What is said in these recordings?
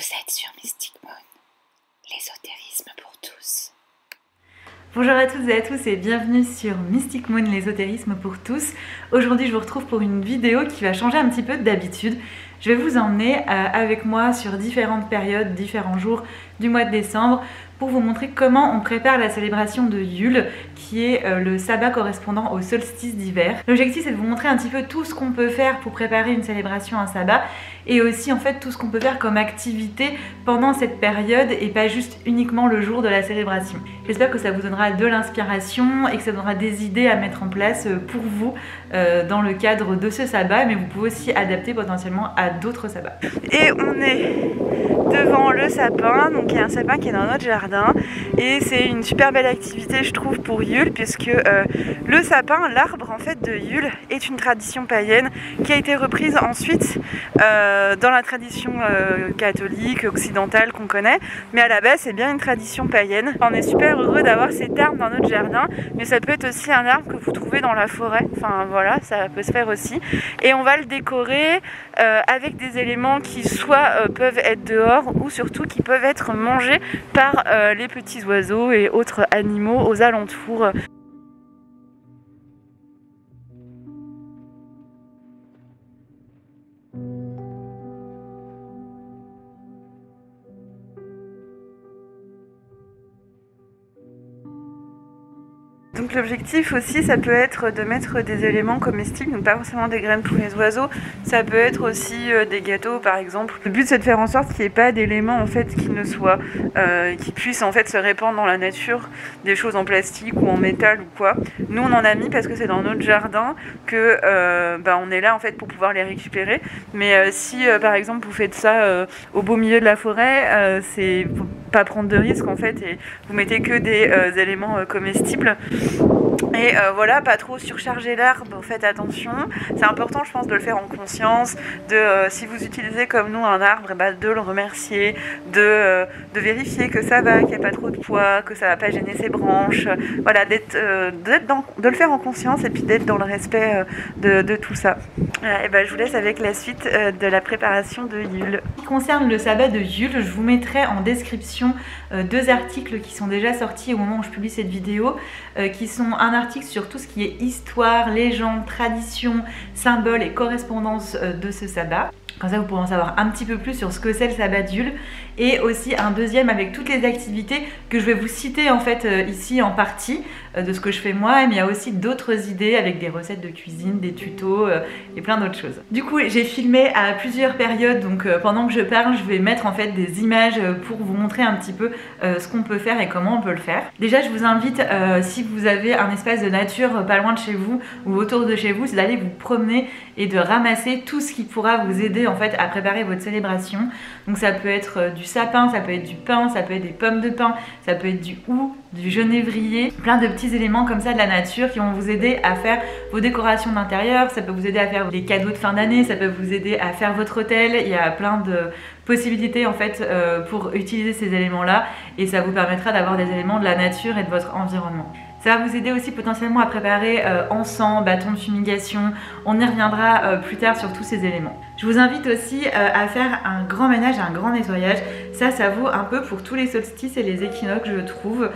Vous êtes sur Mystic Moon, l'ésotérisme pour tous. Bonjour à toutes et à tous et bienvenue sur Mystic Moon, l'ésotérisme pour tous. Aujourd'hui je vous retrouve pour une vidéo qui va changer un petit peu d'habitude. Je vais vous emmener avec moi sur différentes périodes, différents jours du mois de décembre pour vous montrer comment on prépare la célébration de Yule, qui est le sabbat correspondant au solstice d'hiver. L'objectif c'est de vous montrer un petit peu tout ce qu'on peut faire pour préparer une célébration, un sabbat, et aussi en fait tout ce qu'on peut faire comme activité pendant cette période et pas juste uniquement le jour de la célébration. J'espère que ça vous donnera de l'inspiration et que ça vous donnera des idées à mettre en place pour vous dans le cadre de ce sabbat, mais vous pouvez aussi adapter potentiellement à d'autres sabbats. Et on est devant le sapin, donc il y a un sapin qui est dans notre jardin et c'est une super belle activité je trouve pour Yule, puisque le sapin, l'arbre en fait de Yule, est une tradition païenne qui a été reprise ensuite dans la tradition catholique, occidentale qu'on connaît, mais à la base c'est bien une tradition païenne. On est super heureux d'avoir cet arbre dans notre jardin, mais ça peut être aussi un arbre que vous trouvez dans la forêt, enfin voilà, ça peut se faire aussi, et on va le décorer avec des éléments qui soit peuvent être dehors ou surtout qui peuvent être mangés par les petits oiseaux et autres animaux aux alentours. Donc l'objectif aussi, ça peut être de mettre des éléments comestibles, donc pas forcément des graines pour les oiseaux, ça peut être aussi des gâteaux par exemple. Le but c'est de faire en sorte qu'il n'y ait pas d'éléments en fait qui ne soient, qui puissent en fait se répandre dans la nature, des choses en plastique ou en métal ou quoi. Nous on en a mis parce que c'est dans notre jardin que on est là en fait pour pouvoir les récupérer. Mais si par exemple vous faites ça au beau milieu de la forêt, c'est faut pas prendre de risques en fait et vous mettez que des éléments comestibles. Et voilà, pas trop surcharger l'arbre, faites attention. C'est important je pense de le faire en conscience, si vous utilisez comme nous un arbre, de le remercier, de vérifier que ça va, qu'il n'y a pas trop de poids, que ça va pas gêner ses branches, voilà, de le faire en conscience et puis d'être dans le respect de tout ça. Et je vous laisse avec la suite de la préparation de Yule. En ce qui concerne le sabbat de Yule, je vous mettrai en description deux articles qui sont déjà sortis au moment où je publie cette vidéo, qui sont un article sur tout ce qui est histoire, légende, tradition, symbole et correspondance de ce sabbat. Comme ça vous pourrez en savoir un petit peu plus sur ce que c'est le sabbat d'Yule, et aussi un deuxième avec toutes les activités que je vais vous citer en fait ici en partie de ce que je fais moi, mais il y a aussi d'autres idées avec des recettes de cuisine, des tutos et plein d'autres choses. Du coup j'ai filmé à plusieurs périodes, donc pendant que je parle je vais mettre en fait des images pour vous montrer un petit peu ce qu'on peut faire et comment on peut le faire. Déjà je vous invite, si vous avez un espace de nature pas loin de chez vous ou autour de chez vous, c'est d'aller vous promener et de ramasser tout ce qui pourra vous aider en fait à préparer votre célébration. Donc ça peut être du sapin, ça peut être du pain, ça peut être des pommes de pin, ça peut être du hou, du genévrier, plein de petits éléments comme ça de la nature qui vont vous aider à faire vos décorations d'intérieur, ça peut vous aider à faire les cadeaux de fin d'année, ça peut vous aider à faire votre hôtel. Il y a plein de possibilités en fait pour utiliser ces éléments là, et ça vous permettra d'avoir des éléments de la nature et de votre environnement. Ça va vous aider aussi potentiellement à préparer encens, bâton de fumigation. On y reviendra plus tard sur tous ces éléments. Je vous invite aussi à faire un grand ménage, un grand nettoyage. Ça vaut un peu pour tous les solstices et les équinoxes, je trouve.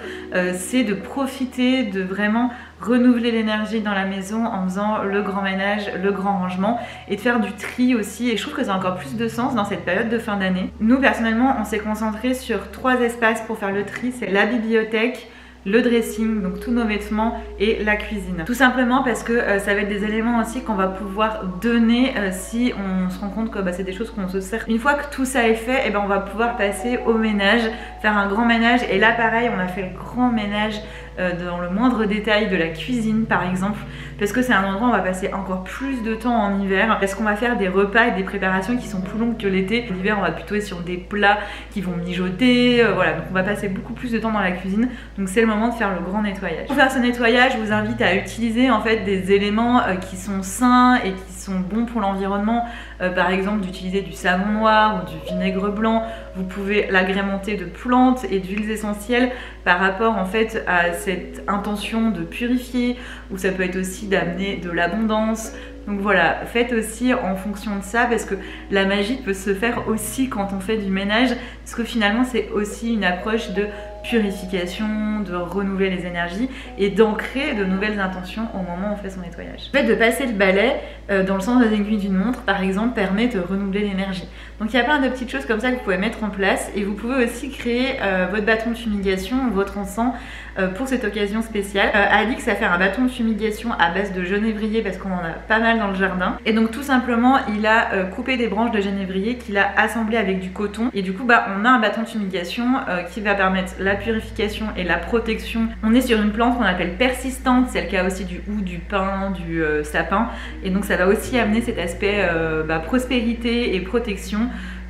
C'est de profiter, de vraiment renouveler l'énergie dans la maison en faisant le grand ménage, le grand rangement, et de faire du tri aussi. Et je trouve que ça a encore plus de sens dans cette période de fin d'année. Nous personnellement, on s'est concentré sur 3 espaces pour faire le tri. C'est la bibliothèque, le dressing, donc tous nos vêtements, et la cuisine. Tout simplement parce que ça va être des éléments aussi qu'on va pouvoir donner si on se rend compte que c'est des choses qu'on se sert. Une fois que tout ça est fait, on va pouvoir passer au ménage, faire un grand ménage. Et là pareil, on a fait le grand ménage dans le moindre détail de la cuisine par exemple, parce que c'est un endroit où on va passer encore plus de temps en hiver, parce qu'on va faire des repas et des préparations qui sont plus longues que l'été. L'hiver on va plutôt être sur des plats qui vont mijoter, voilà, donc on va passer beaucoup plus de temps dans la cuisine, donc c'est le moment de faire le grand nettoyage. Pour faire ce nettoyage, je vous invite à utiliser en fait des éléments qui sont sains et qui sont bons pour l'environnement, par exemple d'utiliser du savon noir ou du vinaigre blanc. Vous pouvez l'agrémenter de plantes et d'huiles essentielles par rapport en fait à cette intention de purifier, ou ça peut être aussi d'amener de l'abondance, Donc voilà, faites aussi en fonction de ça parce que la magie peut se faire aussi quand on fait du ménage, parce que finalement c'est aussi une approche de purification, de renouveler les énergies et d'ancrer de nouvelles intentions au moment où on fait son nettoyage. Le fait de passer le balai dans le sens des aiguilles d'une montre par exemple permet de renouveler l'énergie. Donc il y a plein de petites choses comme ça que vous pouvez mettre en place et vous pouvez aussi créer votre bâton de fumigation, votre encens pour cette occasion spéciale. Alix a fait un bâton de fumigation à base de genévrier parce qu'on en a pas mal dans le jardin et donc tout simplement il a coupé des branches de genévrier qu'il a assemblé avec du coton et du coup on a un bâton de fumigation qui va permettre la purification et la protection. On est sur une plante qu'on appelle persistante, c'est le cas aussi du hou, du pin, du sapin et donc ça va aussi amener cet aspect prospérité et protection.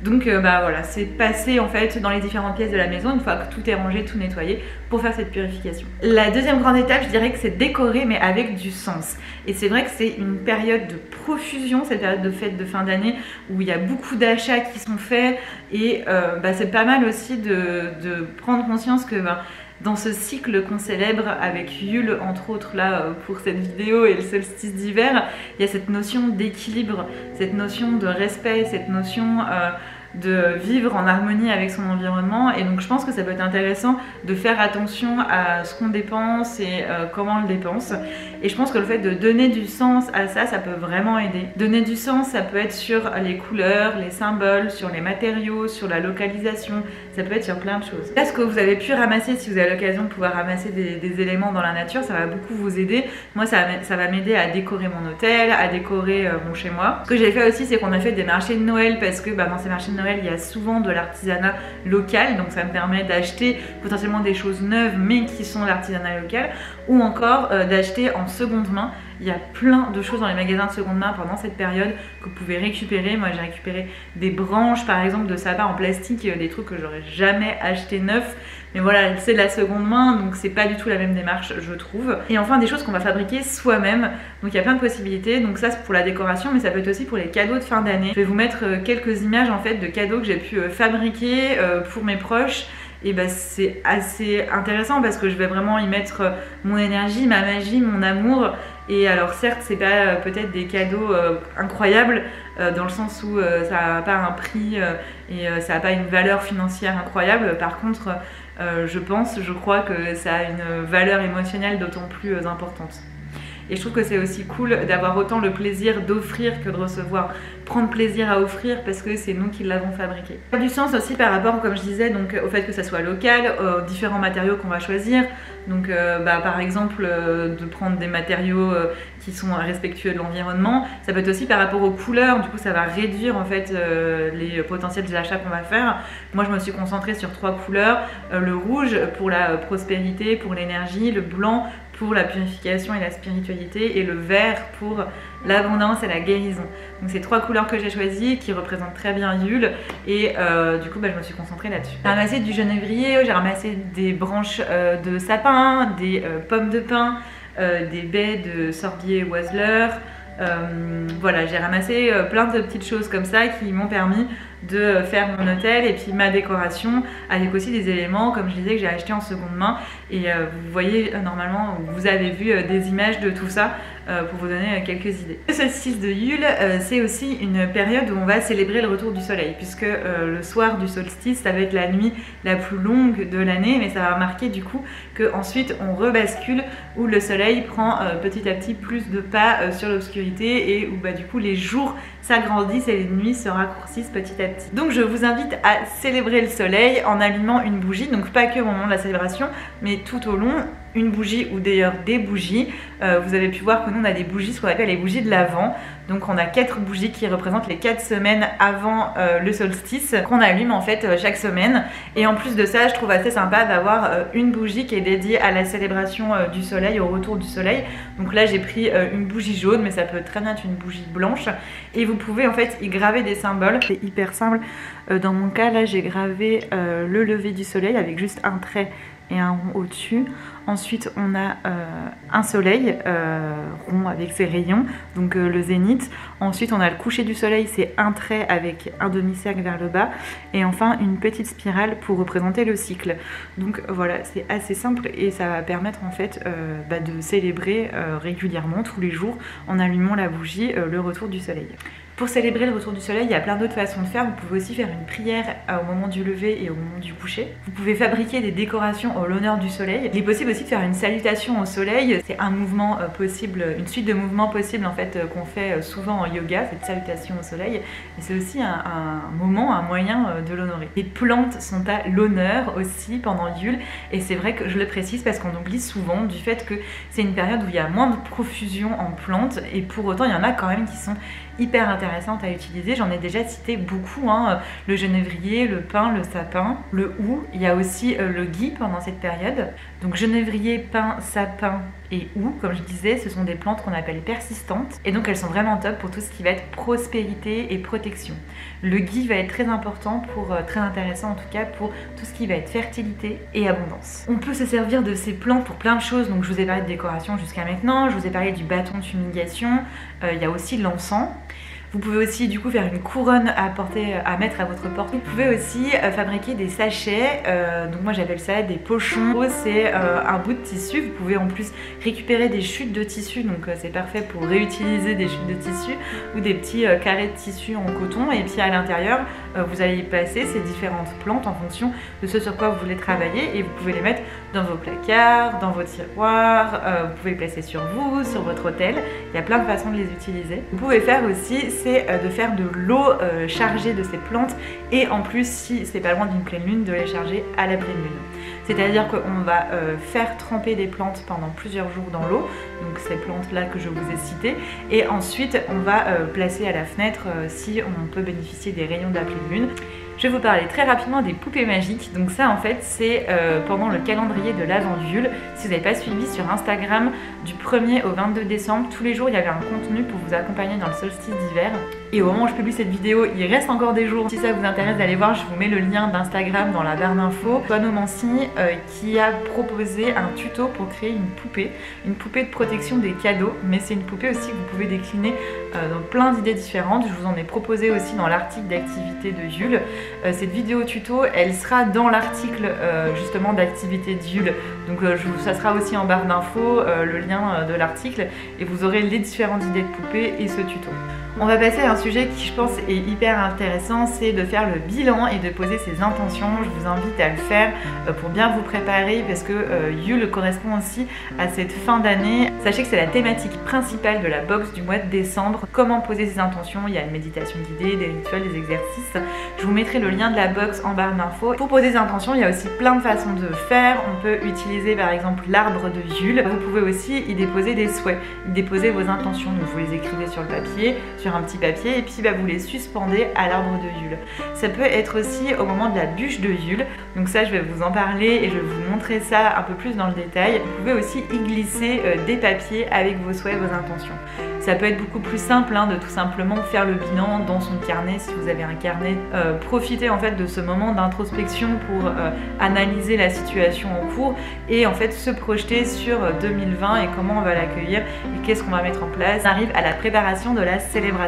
Donc voilà, c'est passé en fait dans les différentes pièces de la maison une fois que tout est rangé, tout nettoyé pour faire cette purification. La deuxième grande étape, je dirais que c'est décorer mais avec du sens. Et c'est vrai que c'est une période de profusion, cette période de fête de fin d'année où il y a beaucoup d'achats qui sont faits et c'est pas mal aussi de prendre conscience que dans ce cycle qu'on célèbre avec Yule entre autres là pour cette vidéo et le solstice d'hiver, il y a cette notion d'équilibre, cette notion de respect, cette notion de vivre en harmonie avec son environnement et donc je pense que ça peut être intéressant de faire attention à ce qu'on dépense et comment on le dépense et je pense que le fait de donner du sens à ça, ça peut vraiment aider. Donner du sens, ça peut être sur les couleurs, les symboles, sur les matériaux, sur la localisation, ça peut être sur plein de choses. Là ce que vous avez pu ramasser, si vous avez l'occasion de pouvoir ramasser des éléments dans la nature, ça va beaucoup vous aider. Moi ça va m'aider à décorer mon hôtel, à décorer mon chez moi. Ce que j'ai fait aussi c'est qu'on a fait des marchés de Noël parce que dans ces marchés de Noël il y a souvent de l'artisanat local donc ça me permet d'acheter potentiellement des choses neuves mais qui sont de l'artisanat local ou encore d'acheter en seconde main. Il y a plein de choses dans les magasins de seconde main pendant cette période que vous pouvez récupérer. Moi j'ai récupéré des branches par exemple de sapin en plastique, des trucs que j'aurais jamais acheté neufs. Mais voilà, c'est de la seconde main, donc c'est pas du tout la même démarche, je trouve. Et enfin, des choses qu'on va fabriquer soi-même. Donc il y a plein de possibilités. Donc ça, c'est pour la décoration, mais ça peut être aussi pour les cadeaux de fin d'année. Je vais vous mettre quelques images en fait de cadeaux que j'ai pu fabriquer pour mes proches. Et c'est assez intéressant parce que je vais vraiment y mettre mon énergie, ma magie, mon amour. Et alors certes c'est pas peut-être des cadeaux incroyables dans le sens où ça n'a pas un prix et ça n'a pas une valeur financière incroyable. Par contre je crois que ça a une valeur émotionnelle d'autant plus importante. Et je trouve que c'est aussi cool d'avoir autant le plaisir d'offrir que de recevoir. Prendre plaisir à offrir parce que c'est nous qui l'avons fabriqué. Ça a du sens aussi par rapport, comme je disais, donc, au fait que ça soit local, aux différents matériaux qu'on va choisir. Donc par exemple de prendre des matériaux qui sont respectueux de l'environnement. Ça peut être aussi par rapport aux couleurs, du coup ça va réduire en fait les potentiels achats qu'on va faire. Moi je me suis concentrée sur 3 couleurs, le rouge pour la prospérité, pour l'énergie, le blanc pour la purification et la spiritualité et le vert pour l'abondance et la guérison. Donc c'est 3 couleurs que j'ai choisies qui représentent très bien Yule et du coup je me suis concentrée là-dessus. J'ai ramassé du genévrier, j'ai ramassé des branches de sapin, des pommes de pin, des baies de sorbier oiseleur. Voilà, j'ai ramassé plein de petites choses comme ça qui m'ont permis de faire mon hôtel et puis ma décoration avec aussi des éléments comme je disais que j'ai acheté en seconde main et vous voyez normalement vous avez vu des images de tout ça pour vous donner quelques idées. Le solstice de Yule c'est aussi une période où on va célébrer le retour du soleil puisque le soir du solstice ça va être la nuit la plus longue de l'année mais ça va marquer du coup que ensuite on rebascule où le soleil prend petit à petit plus de pas sur l'obscurité et où du coup les jours s'agrandissent et les nuits se raccourcissent petit à petit. Donc je vous invite à célébrer le soleil en allumant une bougie, donc pas que au moment de la célébration, mais tout au long, une bougie ou d'ailleurs des bougies. Vous avez pu voir que nous on a des bougies, ce qu'on appelle les bougies de l'Avent. Donc on a 4 bougies qui représentent les 4 semaines avant le solstice qu'on allume en fait chaque semaine. Et en plus de ça, je trouve assez sympa d'avoir une bougie qui est dédiée à la célébration du soleil, au retour du soleil. Donc là j'ai pris une bougie jaune, mais ça peut très bien être une bougie blanche. Et vous pouvez en fait y graver des symboles. C'est hyper simple. Dans mon cas là j'ai gravé le lever du soleil avec juste un trait et un rond au-dessus. Ensuite, on a un soleil rond avec ses rayons, donc le zénith. Ensuite, on a le coucher du soleil, c'est un trait avec un demi-cercle vers le bas. Et enfin, une petite spirale pour représenter le cycle. Donc voilà, c'est assez simple et ça va permettre en fait de célébrer régulièrement, tous les jours, en allumant la bougie, le retour du soleil. Pour célébrer le retour du soleil, il y a plein d'autres façons de faire. Vous pouvez aussi faire une prière au moment du lever et au moment du coucher. Vous pouvez fabriquer des décorations en l'honneur du soleil. Il est possible aussi de faire une salutation au soleil. C'est un mouvement possible, une suite de mouvements possibles en fait qu'on fait souvent en yoga, cette salutation au soleil. Et c'est aussi un moment, un moyen de l'honorer. Les plantes sont à l'honneur aussi pendant Yule. Et c'est vrai que je le précise parce qu'on oublie souvent du fait que c'est une période où il y a moins de profusion en plantes. Et pour autant, il y en a quand même qui sont hyper intéressantes à utiliser. J'en ai déjà cité beaucoup, hein. Le genévrier, le pin, le sapin, le hou. Il y a aussi le gui pendant cette période. Donc genévrier, pin, sapin et hou, comme je disais, ce sont des plantes qu'on appelle persistantes. Et donc elles sont vraiment top pour tout ce qui va être prospérité et protection. Le gui va être très important, très intéressant en tout cas, pour tout ce qui va être fertilité et abondance. On peut se servir de ces plantes pour plein de choses. Donc je vous ai parlé de décoration jusqu'à maintenant, je vous ai parlé du bâton de fumigation, il y a aussi l'encens. Vous pouvez aussi du coup faire une couronne à mettre à votre porte. Vous pouvez aussi fabriquer des sachets, donc moi j'appelle ça des pochons. C'est un bout de tissu. Vous pouvez en plus récupérer des chutes de tissu, donc c'est parfait pour réutiliser des chutes de tissu ou des petits carrés de tissu en coton. Et puis à l'intérieur, vous allez y placer ces différentes plantes en fonction de ce sur quoi vous voulez travailler, et vous pouvez les mettre dans vos placards, dans vos tiroirs, vous pouvez les placer sur vous, sur votre autel. Il y a plein de façons de les utiliser. Vous pouvez faire aussi, c'est de faire de l'eau chargée de ces plantes, et en plus, si c'est pas loin d'une pleine lune, de les charger à la pleine lune. C'est-à-dire qu'on va faire tremper des plantes pendant plusieurs jours dans l'eau, donc ces plantes-là que je vous ai citées, et ensuite on va placer à la fenêtre si on peut bénéficier des rayons de la pleine lune. Je vais vous parler très rapidement des poupées magiques. Donc ça en fait c'est pendant le calendrier de l'Avent Yule. Si vous n'avez pas suivi sur Instagram, du 1er au 22 décembre, tous les jours il y avait un contenu pour vous accompagner dans le solstice d'hiver. Et au moment où je publie cette vidéo, il reste encore des jours. Si ça vous intéresse d'aller voir, je vous mets le lien d'Instagram dans la barre d'infos. Tonomancy qui a proposé un tuto pour créer une poupée de protection des cadeaux. Mais c'est une poupée aussi que vous pouvez décliner dans plein d'idées différentes. Je vous en ai proposé aussi dans l'article d'activité de Yule. Cette vidéo tuto, elle sera dans l'article justement d'activité de Yule. Donc ça sera aussi en barre d'infos, le lien de l'article, et vous aurez les différentes idées de poupées et ce tuto. On va passer à un sujet qui je pense est hyper intéressant, c'est de faire le bilan et de poser ses intentions. Je vous invite à le faire pour bien vous préparer, parce que Yule correspond aussi à cette fin d'année. Sachez que c'est la thématique principale de la box du mois de décembre. Comment poser ses intentions, il y a une méditation guidée, des rituels, des exercices. Je vous mettrai le lien de la box en barre d'infos. Pour poser ses intentions, il y a aussi plein de façons de faire. On peut utiliser par exemple l'arbre de Yule. Vous pouvez aussi y déposer des souhaits, y déposer vos intentions. Donc vous les écrivez sur le papier, sur un petit papier, et puis vous les suspendez à l'arbre de Yule. Ça peut être aussi au moment de la bûche de Yule. Donc ça je vais vous en parler et je vais vous montrer ça un peu plus dans le détail. Vous pouvez aussi y glisser des papiers avec vos souhaits, vos intentions. Ça peut être beaucoup plus simple de tout simplement faire le bilan dans son carnet si vous avez un carnet. Profitez en fait de ce moment d'introspection pour analyser la situation en cours et en fait se projeter sur 2020 et comment on va l'accueillir et qu'est-ce qu'on va mettre en place. On arrive à la préparation de la célébration.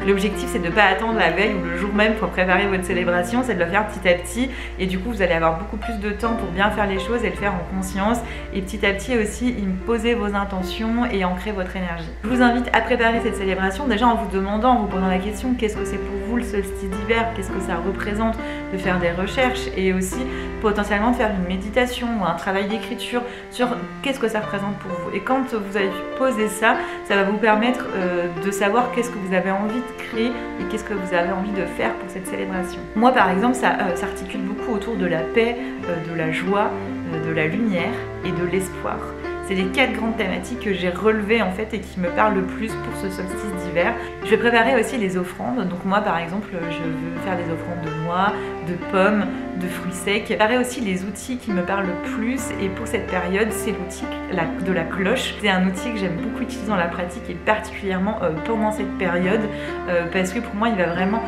L'objectif c'est de ne pas attendre la veille ou le jour même pour préparer votre célébration, c'est de le faire petit à petit, et du coup vous allez avoir beaucoup plus de temps pour bien faire les choses et le faire en conscience, et petit à petit aussi y poser vos intentions et ancrer votre énergie. Je vous invite à préparer cette célébration déjà en vous demandant, en vous posant la question qu'est-ce que c'est pour vous le solstice d'hiver, qu'est-ce que ça représente, de faire des recherches et aussi potentiellement de faire une méditation ou un travail d'écriture sur qu'est-ce que ça représente pour vous. Et quand vous avez posé ça, ça va vous permettre de savoir qu'est-ce que vous avez envie de créer et qu'est-ce que vous avez envie de faire pour cette célébration. Moi par exemple ça s'articule beaucoup autour de la paix, de la joie, de la lumière et de l'espoir. C'est les 4 grandes thématiques que j'ai relevées en fait et qui me parlent le plus pour ce solstice d'hiver. Je vais préparer aussi les offrandes. Donc moi par exemple, je veux faire des offrandes de noix, de pommes, de fruits secs. Pareil aussi, les outils qui me parlent le plus, et pour cette période, c'est l'outil de la cloche. C'est un outil que j'aime beaucoup utiliser dans la pratique, et particulièrement pendant cette période, parce que pour moi, il va vraiment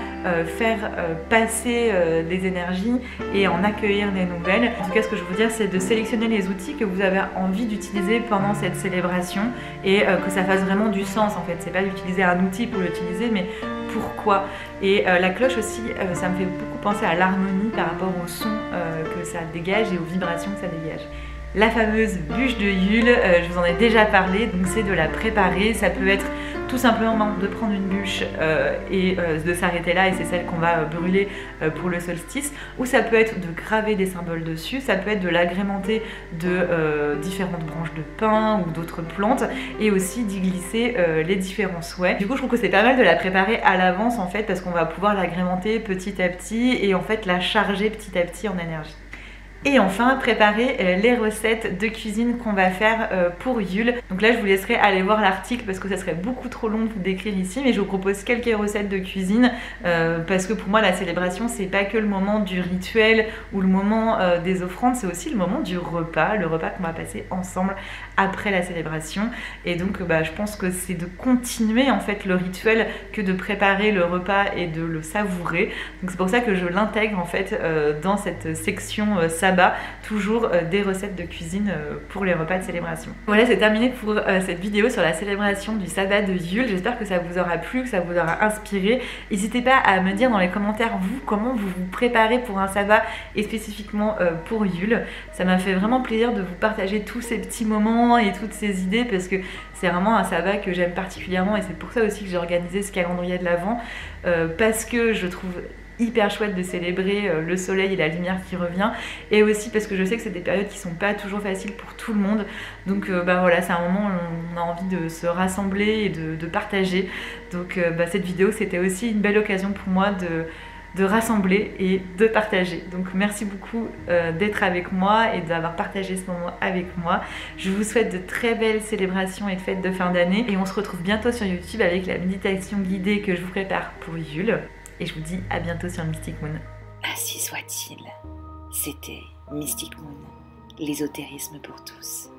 faire passer des énergies et en accueillir des nouvelles. En tout cas, ce que je veux vous dire, c'est de sélectionner les outils que vous avez envie d'utiliser pendant cette célébration, et que ça fasse vraiment du sens en fait. C'est pas d'utiliser un outil pour l'utiliser, mais pourquoi. Et la cloche aussi, ça me fait beaucoup penser à l'harmonie par rapport au son que ça dégage et aux vibrations que ça dégage. La fameuse bûche de Yule, je vous en ai déjà parlé, donc c'est de la préparer. Ça peut être tout simplement de prendre une bûche et de s'arrêter là, et c'est celle qu'on va brûler pour le solstice, ou ça peut être de graver des symboles dessus, ça peut être de l'agrémenter de différentes branches de pin ou d'autres plantes, et aussi d'y glisser les différents souhaits. Du coup, je trouve que c'est pas mal de la préparer à l'avance en fait, parce qu'on va pouvoir l'agrémenter petit à petit et en fait la charger petit à petit en énergie. Et enfin, préparer les recettes de cuisine qu'on va faire pour Yule. Donc là, je vous laisserai aller voir l'article parce que ça serait beaucoup trop long de vous décrire ici, mais je vous propose quelques recettes de cuisine parce que pour moi, la célébration, c'est pas que le moment du rituel ou le moment des offrandes, c'est aussi le moment du repas, le repas qu'on va passer ensemble après la célébration. Et donc, je pense que c'est de continuer en fait le rituel que de préparer le repas et de le savourer. Donc c'est pour ça que je l'intègre en fait dans cette section sabbat, toujours des recettes de cuisine pour les repas de célébration. Voilà, c'est terminé pour cette vidéo sur la célébration du sabbat de Yule. J'espère que ça vous aura plu, que ça vous aura inspiré. N'hésitez pas à me dire dans les commentaires, vous, comment vous vous préparez pour un sabbat et spécifiquement pour Yule. Ça m'a fait vraiment plaisir de vous partager tous ces petits moments et toutes ces idées, parce que c'est vraiment un sabbat que j'aime particulièrement, et c'est pour ça aussi que j'ai organisé ce calendrier de l'Avent, parce que je trouve hyper chouette de célébrer le soleil et la lumière qui revient, et aussi parce que je sais que c'est des périodes qui sont pas toujours faciles pour tout le monde. Donc voilà, c'est un moment où on a envie de se rassembler et de partager. Donc cette vidéo, c'était aussi une belle occasion pour moi de rassembler et de partager. Donc merci beaucoup d'être avec moi et d'avoir partagé ce moment avec moi. Je vous souhaite de très belles célébrations et de fêtes de fin d'année, et on se retrouve bientôt sur YouTube avec la méditation guidée que je vous prépare pour Yule. Et je vous dis à bientôt sur Mystic Moon. Ainsi soit-il. C'était Mystic Moon, l'ésotérisme pour tous.